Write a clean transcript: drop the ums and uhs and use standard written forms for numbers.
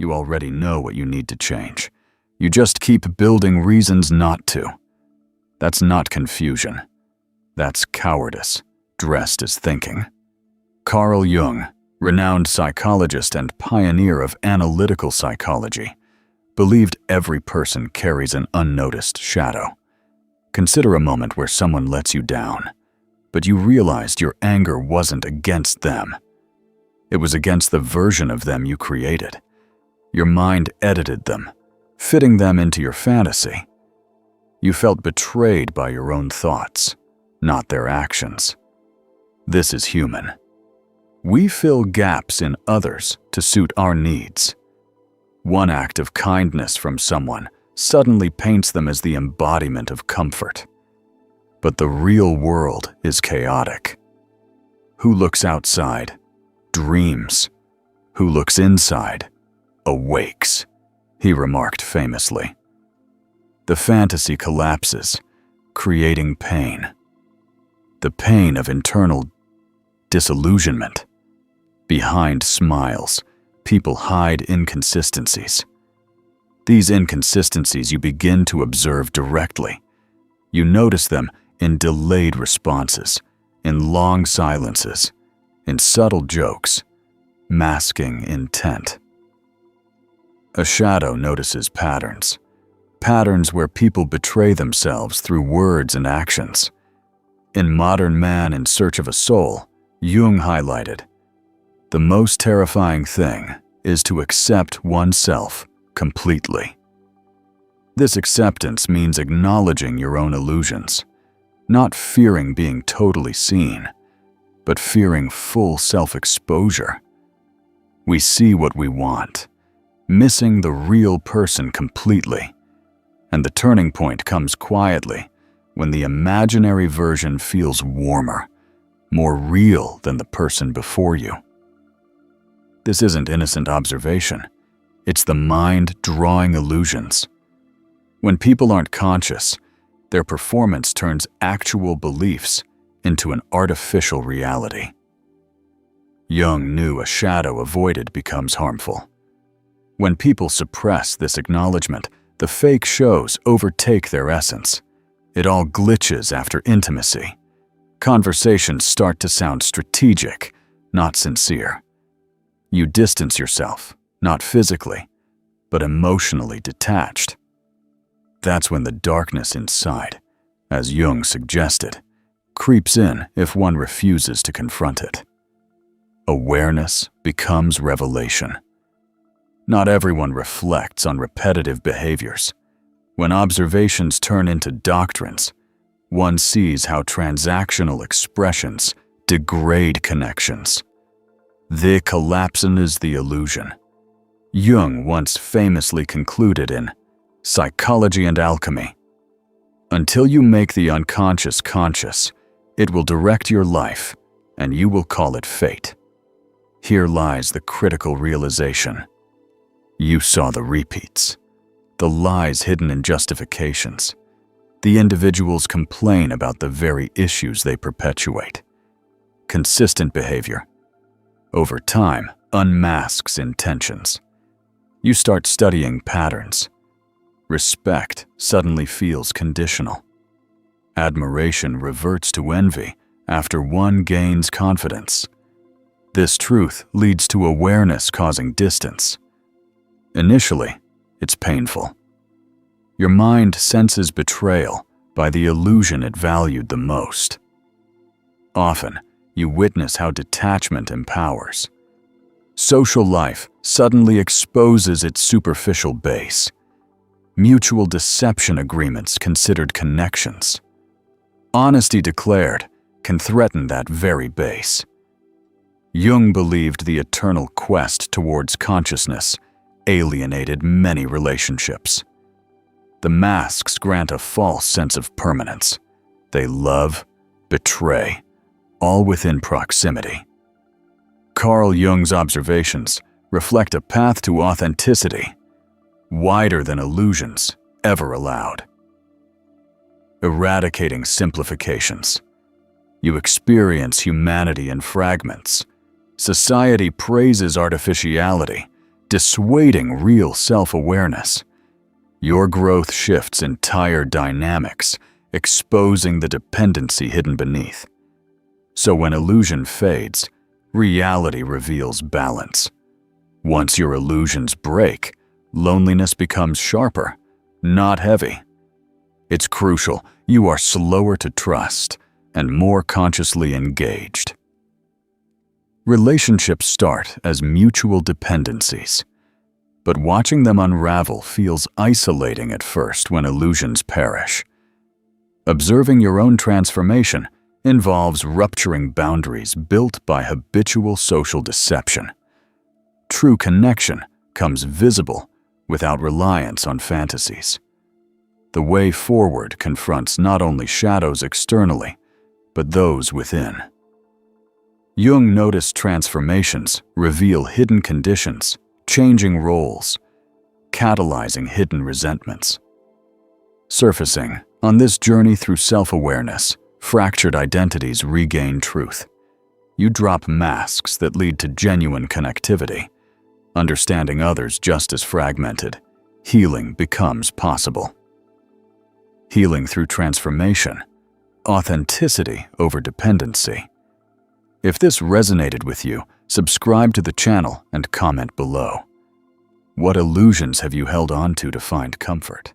You already know what you need to change. You just keep building reasons not to. That's not confusion. That's cowardice, dressed as thinking. Carl Jung, renowned psychologist and pioneer of analytical psychology, believed every person carries an unnoticed shadow. Consider a moment where someone lets you down, but you realized your anger wasn't against them. It was against the version of them you created. Your mind edited them, fitting them into your fantasy. You felt betrayed by your own thoughts, not their actions. This is human. We fill gaps in others to suit our needs. One act of kindness from someone suddenly paints them as the embodiment of comfort. But the real world is chaotic. Who looks outside dreams. Who looks inside awakes, he remarked famously. The fantasy collapses, creating pain. The pain of internal disillusionment. Behind smiles, people hide inconsistencies. These inconsistencies you begin to observe directly. You notice them in delayed responses, in long silences, in subtle jokes, masking intent. A shadow notices patterns. Patterns where people betray themselves through words and actions. In Modern Man in Search of a Soul, Jung highlighted, the most terrifying thing is to accept oneself completely. This acceptance means acknowledging your own illusions, not fearing being totally seen, but fearing full self-exposure. We see what we want, missing the real person completely, and the turning point comes quietly when the imaginary version feels warmer, more real than the person before you. This isn't innocent observation. It's the mind drawing illusions. When people aren't conscious, their performance turns actual beliefs into an artificial reality. Jung knew a shadow avoided becomes harmful. When people suppress this acknowledgement, the fake shows overtake their essence. It all glitches after intimacy. Conversations start to sound strategic, not sincere. You distance yourself, not physically, but emotionally detached. That's when the darkness inside, as Jung suggested, creeps in if one refuses to confront it. Awareness becomes revelation. Not everyone reflects on repetitive behaviors. When observations turn into doctrines, one sees how transactional expressions degrade connections. The collapsen is the illusion. Jung once famously concluded in Psychology and Alchemy, until you make the unconscious conscious, it will direct your life, and you will call it fate. Here lies the critical realization. You saw the repeats, the lies hidden in justifications. The individuals complain about the very issues they perpetuate. Consistent behavior, over time, unmasks intentions. You start studying patterns. Respect suddenly feels conditional. Admiration reverts to envy after one gains confidence. This truth leads to awareness causing distance. Initially, it's painful. Your mind senses betrayal by the illusion it valued the most. Often, you witness how detachment empowers. Social life suddenly exposes its superficial base. Mutual deception agreements considered connections. Honesty declared can threaten that very base. Jung believed the eternal quest towards consciousness alienated many relationships. The masks grant a false sense of permanence. They love, betray, all within proximity. Carl Jung's observations reflect a path to authenticity, wider than illusions ever allowed. Eradicating simplifications. You experience humanity in fragments. Society praises artificiality, dissuading real self-awareness. Your growth shifts entire dynamics, exposing the dependency hidden beneath. So when illusion fades, reality reveals balance. Once your illusions break, loneliness becomes sharper, not heavy. It's crucial you are slower to trust and more consciously engaged. Relationships start as mutual dependencies, but watching them unravel feels isolating at first when illusions perish. Observing your own transformation involves rupturing boundaries built by habitual social deception. True connection comes visible without reliance on fantasies. The way forward confronts not only shadows externally, but those within. Jung noticed transformations reveal hidden conditions, changing roles, catalyzing hidden resentments. Surfacing on this journey through self-awareness, fractured identities regain truth. You drop masks that lead to genuine connectivity. Understanding others just as fragmented, healing becomes possible. Healing through transformation, authenticity over dependency. If this resonated with you, subscribe to the channel and comment below. What illusions have you held on to find comfort?